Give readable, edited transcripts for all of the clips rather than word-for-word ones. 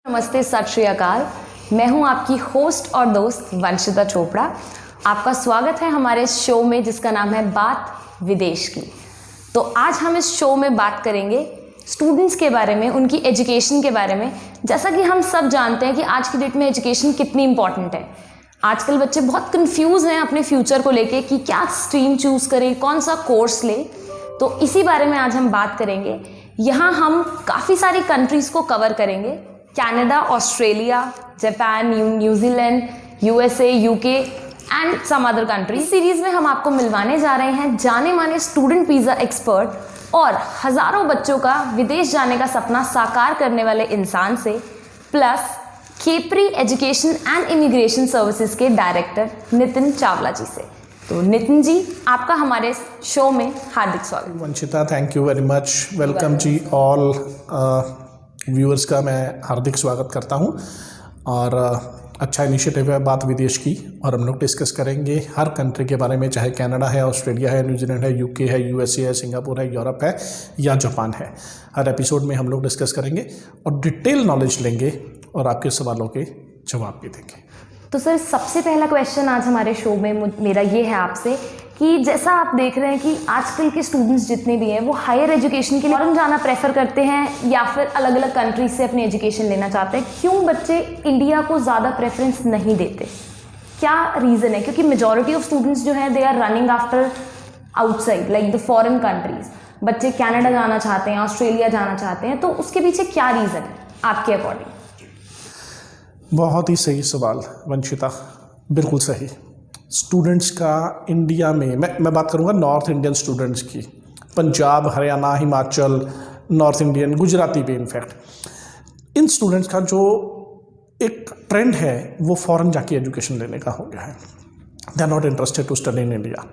नमस्ते, सत श्री अकाल। मैं हूं आपकी होस्ट और दोस्त वंशिता चोपड़ा। आपका स्वागत है हमारे इस शो में जिसका नाम है बात विदेश की। तो आज हम इस शो में बात करेंगे स्टूडेंट्स के बारे में, उनकी एजुकेशन के बारे में। जैसा कि हम सब जानते हैं कि आज की डेट में एजुकेशन कितनी इंपॉर्टेंट है। आजकल बच्चे बहुत कंफ्यूज हैं अपने फ्यूचर को लेके कि क्या स्ट्रीम चूज करें, कौन सा कोर्स लें। तो इसी बारे में आज हम बात करेंगे। यहाँ हम काफ़ी सारी कंट्रीज़ को कवर करेंगे, Canada, Australia, Japan, New Zealand, USA, UK and some other country. इस सीरीज़ में हम आपको मिलवाने जा रहे हैं जाने माने स्टूडेंट वीज़ा एक्सपर्ट और हज़ारों बच्चों का विदेश जाने का सपना साकार करने वाले इंसान से, plus खेपरी education and immigration services के डायरेक्टर नितिन चावला जी से। तो नितिन जी, आपका हमारे शो में हार्दिक स्वागत। Vanshita, thank you very much. Welcome जी ऑल व्यूअर्स का मैं हार्दिक स्वागत करता हूं। और अच्छा इनिशिएटिव है बात विदेश की, और हम लोग डिस्कस करेंगे हर कंट्री के बारे में, चाहे कनाडा है, ऑस्ट्रेलिया है, न्यूजीलैंड है, यूके है, यूएसए है, सिंगापुर है, यूरोप है या जापान है। हर एपिसोड में हम लोग डिस्कस करेंगे और डिटेल नॉलेज लेंगे और आपके सवालों के जवाब भी देंगे। तो सर, सबसे पहला क्वेश्चन आज हमारे शो में मेरा ये है आपसे कि जैसा आप देख रहे हैं कि आजकल के स्टूडेंट्स जितने भी हैं वो हायर एजुकेशन के लिए फॉरेन जाना प्रेफर करते हैं या फिर अलग अलग कंट्रीज से अपनी एजुकेशन लेना चाहते हैं। क्यों बच्चे इंडिया को ज़्यादा प्रेफरेंस नहीं देते? क्या रीज़न है? क्योंकि मेजॉरिटी ऑफ स्टूडेंट्स जो हैं they are running after outside like the foreign countries. बच्चे कनाडा जाना चाहते हैं, ऑस्ट्रेलिया जाना चाहते हैं, तो उसके पीछे क्या रीज़न है आपके अकॉर्डिंग? बहुत ही सही सवाल वंशिता, बिल्कुल सही। स्टूडेंट्स का इंडिया में मैं बात करूंगा नॉर्थ इंडियन स्टूडेंट्स की, पंजाब, हरियाणा, हिमाचल, नॉर्थ इंडियन, गुजराती भी इनफैक्ट, इन स्टूडेंट्स का जो एक ट्रेंड है वो फॉरेन जाके एजुकेशन लेने का हो गया है। They are not interested to study in India.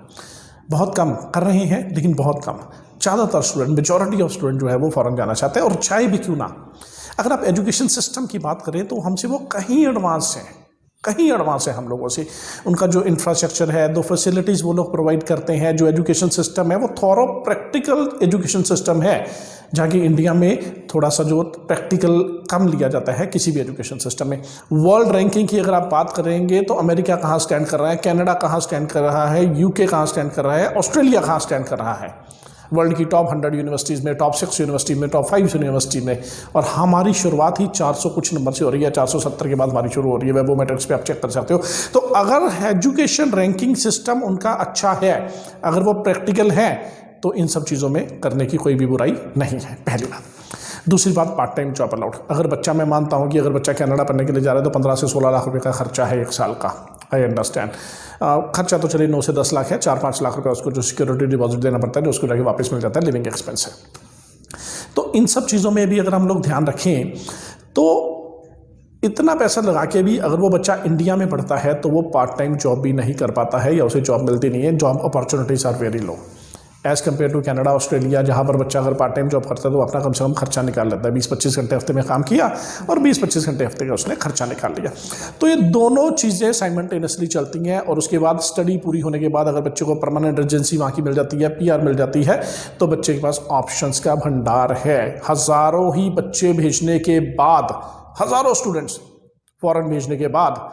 बहुत कम कर रहे हैं, लेकिन बहुत कम। ज़्यादातर स्टूडेंट, मेजॉरिटी ऑफ स्टूडेंट जो है वो फॉरेन जाना चाहते हैं, और चाहे भी क्यों ना। अगर आप एजुकेशन सिस्टम की बात करें तो हमसे वो कहीं एडवांस हैं, कहीं एडवांस है हम लोगों से। उनका जो इंफ्रास्ट्रक्चर है, दो फैसिलिटीज़ वो लोग प्रोवाइड करते हैं, जो एजुकेशन सिस्टम है वो थोरो प्रैक्टिकल एजुकेशन सिस्टम है, जहाँ की इंडिया में थोड़ा सा जो प्रैक्टिकल कम लिया जाता है किसी भी एजुकेशन सिस्टम में। वर्ल्ड रैंकिंग की अगर आप बात करेंगे तो अमेरिका कहाँ स्टैंड कर रहा है, कनाडा कहाँ स्टैंड कर रहा है, यूके कहाँ स्टैंड कर रहा है, ऑस्ट्रेलिया कहाँ स्टैंड कर रहा है वर्ल्ड की टॉप 100 यूनिवर्सिटीज़ में, टॉप 6 यूनिवर्सिटी में, टॉप 5 यूनिवर्सिटी में। और हमारी शुरुआत ही 400 कुछ नंबर से हो रही है, 470 के बाद हमारी शुरू हो रही है। वेबोमेट्रिक्स पे आप चेक कर सकते हो। तो अगर एजुकेशन रैंकिंग सिस्टम उनका अच्छा है, अगर वो प्रैक्टिकल है, तो इन सब चीज़ों में करने की कोई भी बुराई नहीं है, पहली बात। दूसरी बात, पार्ट टाइम जॉब अलाउड। अगर बच्चा, मैं मानता हूँ कि अगर बच्चा कनाडा पढ़ने के लिए जा रहा है तो 15 से 16 लाख रुपये का खर्चा है एक साल का। I understand. खर्चा तो चलिए 9 से 10 लाख है, 4-5 लाख रुपये उसको जो सिक्योरिटी डिपॉजिट देना पड़ता है, उसको जाके वापस मिल जाता है, लिविंग एक्सपेंस है। तो इन सब चीज़ों में भी अगर हम लोग ध्यान रखें तो इतना पैसा लगा के भी अगर वो बच्चा इंडिया में पढ़ता है तो वो पार्ट टाइम जॉब भी नहीं कर पाता है या उसे जॉब मिलती नहीं है। Job opportunities are very low as compare to Canada, Australia, जहाँ पर बच्चा अगर पार्ट टाइम जॉब करता है तो अपना कम से कम खर्चा निकाल लेता है। 20-25 घंटे हफ्ते में काम किया और 20-25 घंटे हफ्ते का उसने खर्चा निकाल लिया। तो ये दोनों चीज़ें साइमल्टेनियसली चलती हैं। और उसके बाद स्टडी पूरी होने के बाद अगर बच्चे को परमानेंट रेजिडेंसी वहाँ की मिल जाती है, PR मिल जाती है, तो बच्चे के पास ऑप्शंस का भंडार है। हज़ारों ही बच्चे भेजने के बाद, हज़ारों स्टूडेंट्स फॉरेन भेजने के बाद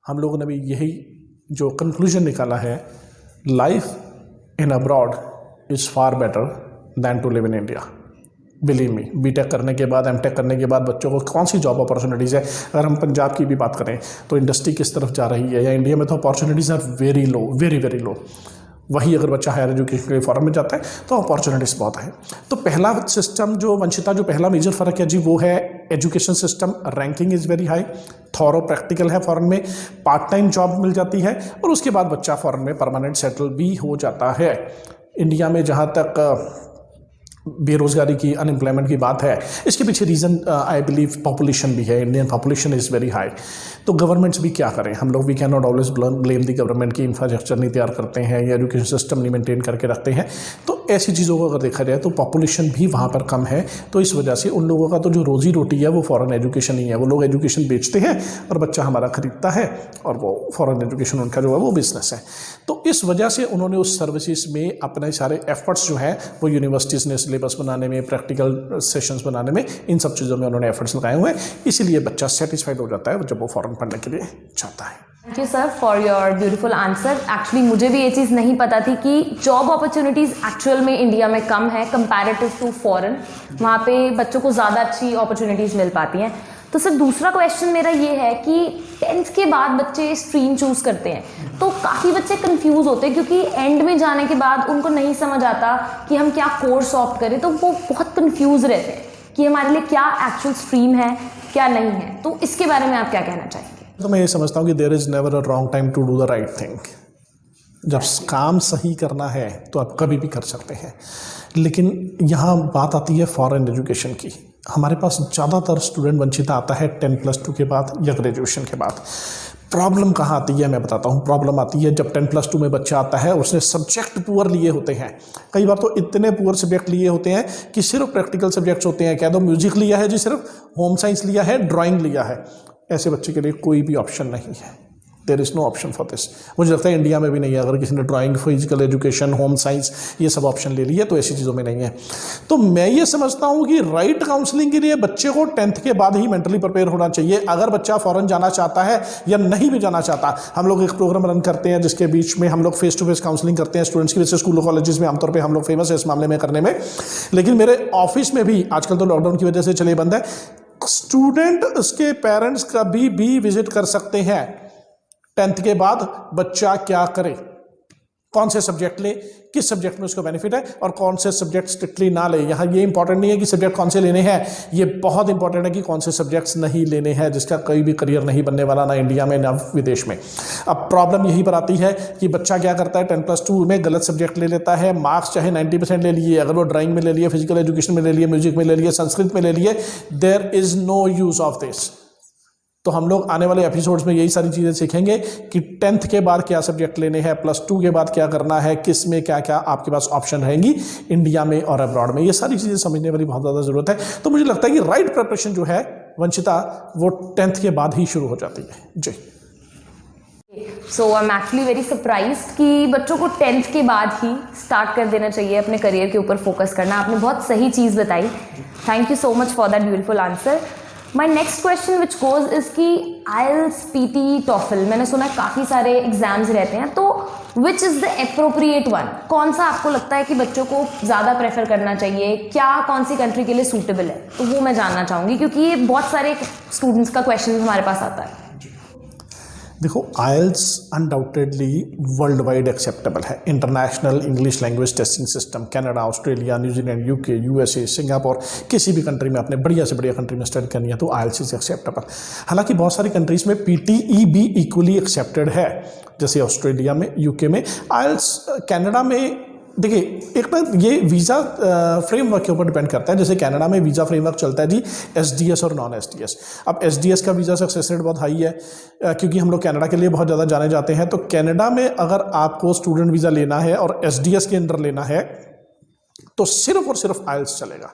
हम लोगों ने भी यही जो कंक्लूजन निकाला है, life in abroad is far better than to live in India. Believe me, BTech करने के बाद, MTech करने के बाद बच्चों को कौन सी जॉब अपॉर्चुनिटीज़ है। अगर हम पंजाब की भी बात करें तो इंडस्ट्री किस तरफ जा रही है, या इंडिया में तो opportunities are very low, very very low. वही अगर बच्चा हायर एजुकेशन के लिए फॉरेन में जाता है तो अपॉर्चुनिटीज़ बहुत है। तो पहला सिस्टम जो वंशिता, जो पहला मेजर फ़र्क है जी, वो है education system ranking is very high, thorough practical है फॉरेन में, पार्ट टाइम जॉब मिल जाती है और उसके बाद बच्चा फॉरेन में परमानेंट सेटल भी हो जाता है। इंडिया में जहाँ तक बेरोज़गारी की, अनएम्प्लॉयमेंट की बात है, इसके पीछे रीज़न आई बिलीव पॉपुलेशन भी है। Indian population is very high. तो गवर्नमेंट्स भी क्या करें, हम लोग we can not always blame the government की इंफ्रास्ट्रक्चर नहीं तैयार करते हैं या एजुकेशन सिस्टम नहीं मेंटेन करके रखते हैं। तो ऐसी चीज़ों को अगर देखा जाए तो पॉपुलेशन भी वहाँ पर कम है। तो इस वजह से उन लोगों का तो जो रोज़ी रोटी है वो फॉरेन एजुकेशन ही है। वो लोग एजुकेशन बेचते हैं और बच्चा हमारा खरीदता है और वो फॉरेन एजुकेशन उनका जो है वो बिजनेस है। तो इस वजह से उन्होंने उस सर्विसेज में अपने सारे एफर्ट्स जो हैं वो यूनिवर्सिटीज़ ने सिलेबस बनाने में, प्रैक्टिकल सेशंस बनाने में, इन सब चीज़ों में उन्होंने एफर्ट्स लगाए हुए हैं। इसीलिए बच्चा सेटिस्फाइड हो जाता है जब वो फ़ॉरेन पढ़ने के लिए चाहता है। Thank you sir for your beautiful answer. Actually मुझे भी ये चीज़ नहीं पता थी कि जॉब अपॉर्चुनिटीज़ एक्चुअल में इंडिया में कम है कंपैरेटिव टू फॉरेन। वहाँ पे बच्चों को ज़्यादा अच्छी अपॉर्चुनिटीज़ मिल पाती हैं। तो सर दूसरा क्वेश्चन मेरा ये है कि 10th के बाद बच्चे स्ट्रीम चूज़ करते हैं तो काफ़ी बच्चे कंफ्यूज होते हैं, क्योंकि एंड में जाने के बाद उनको नहीं समझ आता कि हम क्या कोर्स ऑप्ट करें, तो वो बहुत कंफ्यूज रहते हैं कि हमारे लिए क्या एक्चुअल स्ट्रीम है क्या नहीं है। तो इसके बारे में आप क्या कहना चाहेंगे? तो मैं ये समझता हूँ कि there is never a wrong time to do the right thing. जब काम सही करना है तो आप कभी भी कर सकते हैं, लेकिन यहाँ बात आती है फॉरेन एजुकेशन की। हमारे पास ज़्यादातर स्टूडेंट वंचिता आता है 10+2 के बाद या ग्रेजुएशन के बाद। प्रॉब्लम कहाँ आती है मैं बताता हूँ। प्रॉब्लम आती है जब 10+2 में बच्चा आता है, उसने सब्जेक्ट पुअर लिए होते हैं। कई बार तो इतने पुअर सब्जेक्ट लिए होते हैं कि सिर्फ प्रैक्टिकल सब्जेक्ट्स होते हैं। कह दो म्यूजिक लिया है जी, सिर्फ होम साइंस लिया है, ड्राइंग लिया है। ऐसे बच्चे के लिए कोई भी ऑप्शन नहीं है। There is no option for this. मुझे लगता है इंडिया में भी नहीं है। अगर किसी ने drawing, physical education, home science ये सब ऑप्शन ले लिए तो ऐसी चीज़ों में नहीं है। तो मैं ये समझता हूँ कि राइट काउंसलिंग के लिए बच्चे को 10th के बाद ही मेंटली प्रिपेयर होना चाहिए। अगर बच्चा फॉरेन जाना चाहता है या नहीं भी जाना चाहता, हम लोग एक प्रोग्राम रन करते हैं जिसके बीच में हम लोग फेस टू फेस काउंसलिंग करते हैं स्टूडेंट्स की। वजह से स्कूल कॉलेजेस में आमतौर पर हम लोग फेमस है इस मामले में करने में। लेकिन मेरे ऑफिस में भी आजकल तो लॉकडाउन की वजह से चले बंद है, स्टूडेंट उसके पेरेंट्स कभी भी विजिट कर सकते हैं 10th के बाद बच्चा क्या करे, कौन से सब्जेक्ट ले, किस सब्जेक्ट में उसको बेनिफिट है और कौन से सब्जेक्ट स्ट्रिक्टली ना ले। यहाँ ये इंपॉर्टेंट नहीं है कि सब्जेक्ट कौन से लेने हैं, ये बहुत इंपॉर्टेंट है कि कौन से सब्जेक्ट्स नहीं लेने हैं, जिसका कोई भी करियर नहीं बनने वाला, ना इंडिया में ना विदेश में। अब प्रॉब्लम यहीं पर आती है कि बच्चा क्या करता है 10+2 में गलत सब्जेक्ट ले लेता है। मार्क्स चाहे 90% ले लिए, अगर वो ड्राइंग में ले लिए, फिजिकल एजुकेशन में ले लिए, म्यूजिक में ले लिए, संस्कृत में ले लिए, there is no use of this. तो हम लोग आने वाले एपिसोड्स में यही सारी चीज़ें सीखेंगे कि 10th के बाद क्या सब्जेक्ट लेने हैं, +2 के बाद क्या करना है, किस में क्या क्या आपके पास ऑप्शन रहेंगी इंडिया में और अब्रॉड में। ये सारी चीज़ें समझने वाली बहुत ज़्यादा ज़रूरत है। तो मुझे लगता है कि राइट प्रिपरेशन जो है वंचिता, वो 10th के बाद ही शुरू हो जाती है जी। So I am actually very surprised कि बच्चों को 10th के बाद ही स्टार्ट कर देना चाहिए अपने करियर के ऊपर फोकस करना। आपने बहुत सही चीज़ बताई। Thank you so much for that beautiful answer. My next question which goes is कि IELTS, PT, TOEFL, मैंने सुना है काफ़ी सारे एग्जाम्स रहते हैं, तो which is the appropriate one? कौन सा आपको लगता है कि बच्चों को ज़्यादा प्रेफर करना चाहिए, क्या कौन सी कंट्री के लिए सूटेबल है? तो वो मैं जानना चाहूँगी, क्योंकि ये बहुत सारे स्टूडेंट्स का क्वेश्चन हमारे पास आता है। देखो, IELTS undoubtedly world wide acceptable है। International English language testing system, Canada, Australia, New Zealand, UK, USA, Singapore, किसी भी कंट्री में आपने बढ़िया से बढ़िया कंट्री में स्टडी करनी है तो IELTS इज एक्सेप्टेबल। हालांकि बहुत सारी कंट्रीज में PTE भी इक्वली एक्सेप्टेड है, जैसे ऑस्ट्रेलिया में, UK में। IELTS कनाडा में देखिए, एक ना ये वीज़ा फ्रेमवर्क के ऊपर डिपेंड करता है। जैसे कनाडा में वीज़ा फ्रेमवर्क चलता है जी SDS और नॉन SDS। अब SDS का वीज़ा सक्सेस रेट बहुत हाई है, क्योंकि हम लोग कनाडा के लिए बहुत ज़्यादा जाने जाते हैं। तो कनाडा में अगर आपको स्टूडेंट वीज़ा लेना है और SDS के अंडर लेना है तो सिर्फ और सिर्फ IELTS चलेगा।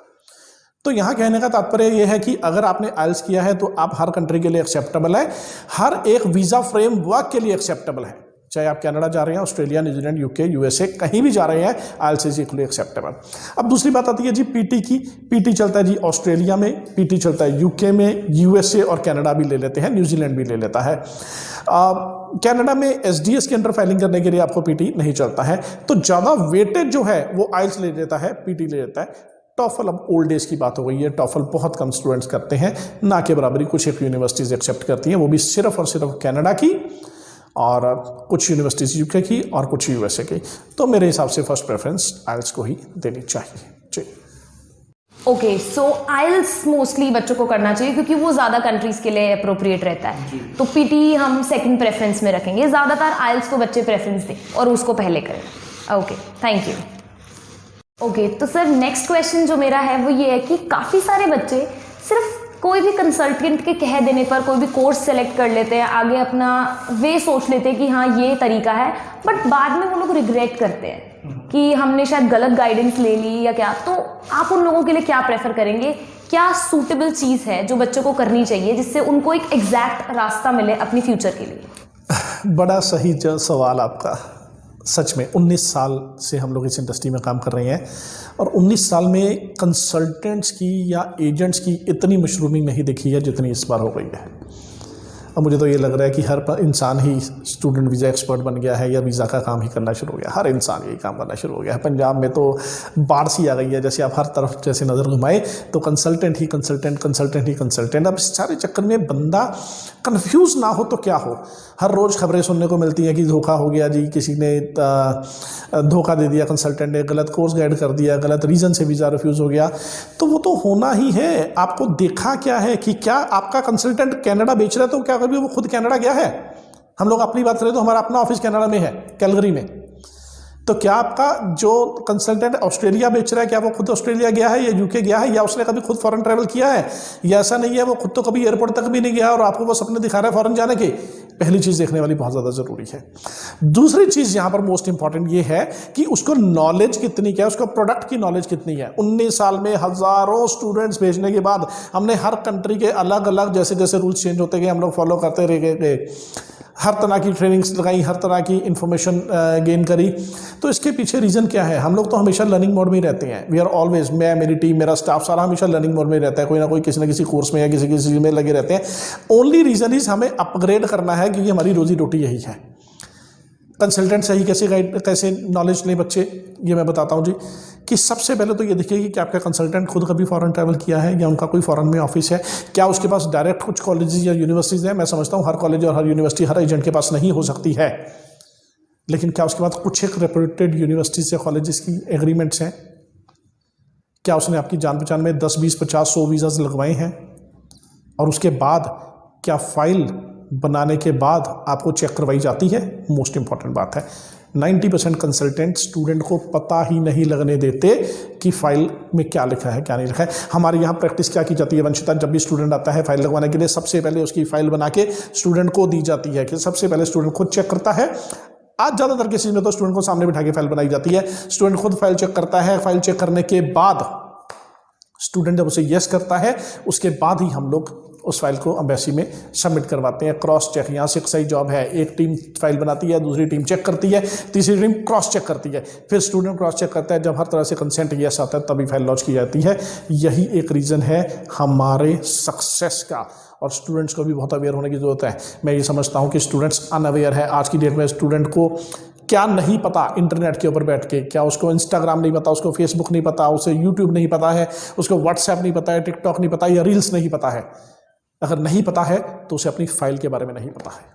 तो यहाँ कहने का तात्पर्य यह है कि अगर आपने IELTS किया है तो आप हर कंट्री के लिए एक्सेप्टेबल है, हर एक वीज़ा फ्रेमवर्क के लिए एक्सेप्टेबल है। चाहे आप कनाडा जा रहे हैं, ऑस्ट्रेलिया, न्यूजीलैंड, UK, USA, कहीं भी जा रहे हैं, IELTS इज इक्वली एक्सेप्टेबल। अब दूसरी बात आती है जी PT की। PT चलता है जी ऑस्ट्रेलिया में, PT चलता है UK में, USA और कनाडा भी ले लेते हैं, न्यूजीलैंड भी ले लेता है। कनाडा में SDS के अंडर फाइलिंग करने के लिए आपको PT नहीं चलता है, तो ज़्यादा वेटेज जो है वो IELTS ले लेता है, PT ले लेता है। TOEFL अब ओल्ड डेज की बात हो गई है। TOEFL बहुत कम स्टूडेंट्स करते हैं, ना के बराबरी कुछ एक यूनिवर्सिटीज़ एक्सेप्ट करती हैं, वो भी सिर्फ और सिर्फ कनाडा की और कुछ यूनिवर्सिटीज़ UK की और कुछ USA की। तो मेरे हिसाब से फर्स्ट प्रेफरेंस IELTS को ही देनी चाहिए जी। ओके, सो IELTS मोस्टली बच्चों को करना चाहिए क्योंकि वो ज़्यादा कंट्रीज के लिए अप्रोप्रिएट रहता है। तो PT हम सेकंड प्रेफरेंस में रखेंगे, ज़्यादातर IELTS को बच्चे प्रेफरेंस दें और उसको पहले करें। Okay, thank you. ओके, तो सर नेक्स्ट क्वेश्चन जो मेरा है वो ये है कि काफ़ी सारे बच्चे सिर्फ कोई भी कंसल्टेंट के कह देने पर कोई भी कोर्स सेलेक्ट कर लेते हैं, आगे अपना वे सोच लेते हैं कि हाँ ये तरीका है, बट बाद में वो लोग रिग्रेट करते हैं कि हमने शायद गलत गाइडेंस ले ली या क्या। तो आप उन लोगों के लिए क्या प्रेफर करेंगे? क्या सूटेबल चीज़ है जो बच्चों को करनी चाहिए जिससे उनको एक एग्जैक्ट रास्ता मिले अपनी फ्यूचर के लिए? बड़ा सही सवाल आपका। सच में 19 साल से हम लोग इस इंडस्ट्री में काम कर रहे हैं और 19 साल में कंसल्टेंट्स की या एजेंट्स की इतनी मशरूमिंग नहीं देखी है जितनी इस बार हो गई है। अब मुझे तो ये लग रहा है कि हर इंसान ही स्टूडेंट वीज़ा एक्सपर्ट बन गया है या वीज़ा का काम ही करना शुरू हो गया। हर इंसान यही काम करना शुरू हो गया है। पंजाब में तो बाढ़ सी आ गई है, जैसे आप हर तरफ जैसे नज़र घुमाए तो कंसल्टेंट ही कंसल्टेंट। अब इस सारे चक्कर में बंदा कंफ्यूज ना हो तो क्या हो। हर रोज़ खबरें सुनने को मिलती हैं कि धोखा हो गया जी, किसी ने धोखा दे दिया, कंसल्टेंट ने गलत कोर्स गाइड कर दिया, गलत रीज़न से वीज़ा रिफ्यूज़ हो गया। तो वो तो होना ही है। आपको देखा क्या है कि क्या आपका कंसल्टेंट कनाडा बेच रहा है, तो क्या कभी वो खुद कनाडा गया है? हम लोग अपनी बात करें तो हमारा अपना ऑफिस कनाडा में है, कैलगरी में। तो क्या आपका जो कंसल्टेंट ऑस्ट्रेलिया बेच रहा है, क्या वो खुद ऑस्ट्रेलिया गया है या यूके गया है, या उसने कभी खुद फॉरेन ट्रैवल किया है? या ऐसा नहीं है वो खुद तो कभी एयरपोर्ट तक भी नहीं गया और आपको वो सपने दिखा रहा है फॉरेन जाने के? पहली चीज़ देखने वाली बहुत ज़्यादा ज़रूरी है। दूसरी चीज़ यहाँ पर मोस्ट इंपॉर्टेंट ये है कि उसको नॉलेज कितनी क्या है, उसको प्रोडक्ट की नॉलेज कितनी है। 19 साल में हज़ारों स्टूडेंट्स भेजने के बाद हमने हर कंट्री के अलग अलग जैसे जैसे रूल्स चेंज होते गए हम लोग फॉलो करते रह गए, हर तरह की ट्रेनिंग्स लगाई, हर तरह की इंफॉर्मेशन गेन करी। तो इसके पीछे रीज़न क्या है? हम लोग तो हमेशा लर्निंग मोड में ही रहते हैं। वी आर ऑलवेज, मैं, मेरी टीम, मेरा स्टाफ सारा हमेशा लर्निंग मोड में रहता है। कोई ना कोई किसी न किसी कोर्स में या किसी किसी में लगे रहते हैं। ओनली रीज़न इज हमें अपग्रेड करना है क्योंकि हमारी रोजी रोटी यही है। कंसल्टेंट सही कैसे नॉलेज लें बच्चे, ये मैं बताता हूँ जी। कि सबसे पहले तो ये देखिए कि आपका कंसल्टेंट खुद कभी फॉरेन ट्रैवल किया है या उनका कोई फॉरेन में ऑफिस है, क्या उसके पास डायरेक्ट कुछ कॉलेजेस या यूनिवर्सिटीज़ हैं। मैं समझता हूँ हर कॉलेज और हर यूनिवर्सिटी हर एजेंट के पास नहीं हो सकती है, लेकिन क्या उसके पास कुछ एक रेप्यूटेड यूनिवर्सिटीज़ या कॉलेजेस की एग्रीमेंट्स हैं? क्या उसने आपकी जान पहचान में 10, 20, 50, 100 वीज़ाज लगवाए हैं? और उसके बाद क्या फाइल बनाने के बाद आपको चेक करवाई जाती है? मोस्ट इंपॉर्टेंट बात है। 90% कंसल्टेंट स्टूडेंट को पता ही नहीं लगने देते कि फाइल में क्या लिखा है क्या नहीं लिखा है। हमारे यहाँ प्रैक्टिस क्या की जाती है वंशिता, जब भी स्टूडेंट आता है फाइल लगवाने के लिए, सबसे पहले उसकी फाइल बना के स्टूडेंट को दी जाती है कि सबसे पहले स्टूडेंट खुद चेक करता है। आज ज़्यादातर केसेस में तो स्टूडेंट को सामने बिठा के फाइल बनाई जाती है। स्टूडेंट खुद फाइल चेक करता है। फाइल चेक करने के बाद स्टूडेंट जब उसे यस करता है, उसके बाद ही हम लोग उस फाइल को एम्बेसी में सबमिट करवाते हैं। क्रॉस चेक यहाँ से सही जॉब है। एक टीम फाइल बनाती है, दूसरी टीम चेक करती है, तीसरी टीम क्रॉस चेक करती है, फिर स्टूडेंट क्रॉस चेक करता है। जब हर तरह से कंसेंट यस आता है तभी फाइल लॉन्च की जाती है। यही एक रीज़न है हमारे सक्सेस का, और स्टूडेंट्स को भी बहुत अवेयर होने की ज़रूरत है। मैं ये समझता हूँ कि स्टूडेंट्स अनअवेयर है आज की डेट में। स्टूडेंट को क्या नहीं पता इंटरनेट के ऊपर बैठ के, क्या उसको इंस्टाग्राम नहीं पता, उसको फेसबुक नहीं पता, उसे यूट्यूब नहीं पता है, उसको व्हाट्सएप नहीं पता है, टिकटॉक नहीं पता या रील्स नहीं पता है। अगर नहीं पता है तो उसे अपनी फाइल के बारे में नहीं पता है।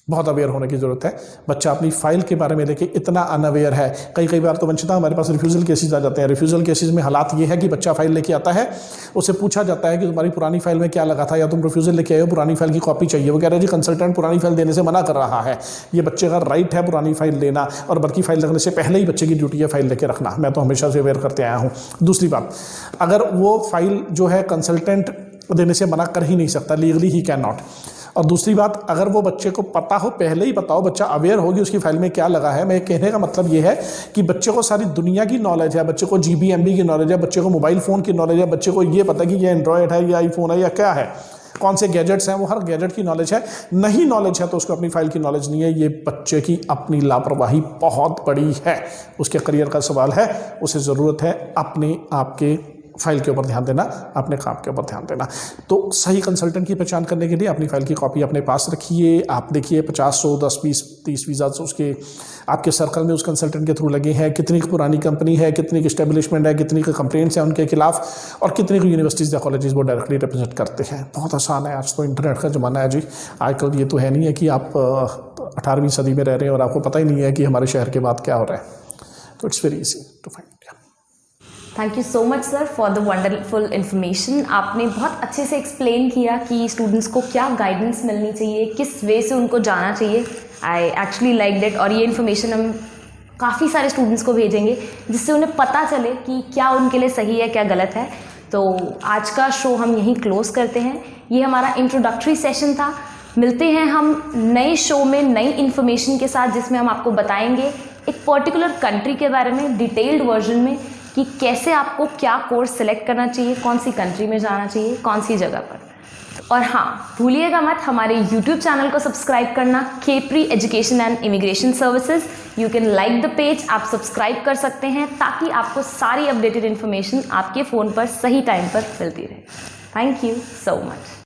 बहुत अवेयर होने की ज़रूरत है। बच्चा अपनी फाइल के बारे में लेके इतना अनअवेयर है। कई बार तो वंशिता हमारे पास रिफ्यूज़ल केसेस आ जाते हैं। रिफ्यूज़ल केसेस में हालात ये है कि बच्चा फाइल लेके आता है, उसे पूछा जाता है कि तुम्हारी पुरानी फाइल में क्या लगा था, या तुम रिफ्यूज़ल लेके आए हो, पुरानी फाइल की कॉपी चाहिए। वो कह रहे हैं जी कंसल्टेंट पुरानी फाइल देने से मना कर रहा है। ये बच्चे का राइट है पुरानी फाइल लेना, और बल्कि फाइल लगने से पहले ही बच्चे की ड्यूटी है फाइल लेके रखना। मैं तो हमेशा से अवेयर करते आया हूँ। दूसरी बात, अगर वो फाइल जो है कंसल्टेंट देने से मना कर ही नहीं सकता, लीगली ही कैन नॉट। और दूसरी बात, अगर वो बच्चे को पता हो, पहले ही पता हो, बच्चा अवेयर होगी उसकी फाइल में क्या लगा है। मैं कहने का मतलब ये है कि बच्चे को सारी दुनिया की नॉलेज है, बच्चे को GB MB की नॉलेज है, बच्चे को मोबाइल फ़ोन की नॉलेज है, बच्चे को ये पता कि ये एंड्रॉयड है या आईफोन है या क्या है, कौन से गैजेट्स हैं, वो हर गैजेट की नॉलेज है। नहीं नॉलेज है तो उसको अपनी फाइल की नॉलेज नहीं है। ये बच्चे की अपनी लापरवाही बहुत बड़ी है। उसके करियर का सवाल है। उसे ज़रूरत है अपने आप के फाइल के ऊपर ध्यान देना, अपने काम के ऊपर ध्यान देना। तो सही कंसल्टेंट की पहचान करने के लिए अपनी फाइल की कॉपी अपने पास रखिए। आप देखिए 50, 100, 10, 20, 30 वीज़ा उसके आपके सर्कल में उस कंसल्टेंट के थ्रू लगे हैं। कितनी पुरानी कंपनी है, कितनी इस्टेब्लिशमेंट है, कितनी कंप्लेंट्स हैं उनके खिलाफ, और कितनी यूनिवर्सिटीज़ या कॉलेजेस वो डायरेक्टली रिप्रेजेंट करते हैं। बहुत आसान है। आज तो इंटरनेट का ज़माना है जी। आजकल ये तो है नहीं है कि आप 18वीं सदी में रह रहे हैं और आपको पता ही नहीं है कि हमारे शहर के बाद क्या हो रहा है। तो it's very easy to find. Thank you so much sir for the wonderful information. आपने बहुत अच्छे से एक्सप्लेन किया कि स्टूडेंट्स को क्या गाइडेंस मिलनी चाहिए, किस वे से उनको जाना चाहिए। आई एक्चुअली लाइक दैट, और ये इन्फॉर्मेशन हम काफ़ी सारे स्टूडेंट्स को भेजेंगे जिससे उन्हें पता चले कि क्या उनके लिए सही है, क्या गलत है। तो आज का शो हम यहीं क्लोज़ करते हैं। ये हमारा इंट्रोडक्टरी सेशन था। मिलते हैं हम नए शो में नई इन्फॉर्मेशन के साथ, जिसमें हम आपको बताएंगे एक पर्टिकुलर कंट्री के बारे में डिटेल्ड वर्जन में, कि कैसे आपको क्या कोर्स सिलेक्ट करना चाहिए, कौन सी कंट्री में जाना चाहिए, कौन सी जगह पर। और हाँ, भूलिएगा मत हमारे YouTube चैनल को सब्सक्राइब करना, खेपरी education and immigration services. You can like the page, आप सब्सक्राइब कर सकते हैं ताकि आपको सारी अपडेटेड इन्फॉर्मेशन आपके फ़ोन पर सही टाइम पर मिलती रहे। Thank you so much.